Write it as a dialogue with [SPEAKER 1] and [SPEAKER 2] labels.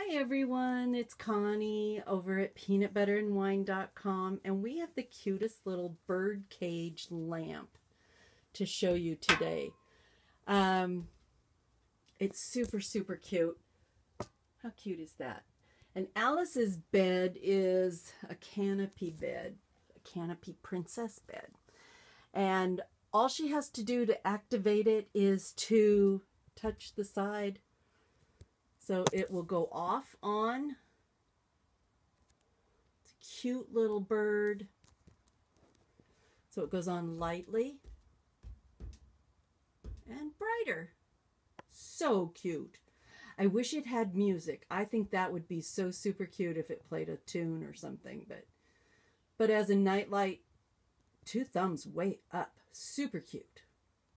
[SPEAKER 1] Hi everyone, it's Connie over at peanutbutterandwine.com, and we have the cutest little bird cage lamp to show you today. It's super cute. How cute is that? And Alice's bed is a canopy bed, a canopy princess bed. And all she has to do to activate it is to touch the side. So it will go off on. It's a cute little bird. So it goes on lightly and brighter. So cute. I wish it had music. I think that would be so super cute if it played a tune or something. But as a nightlight, 2 thumbs way up. Super cute.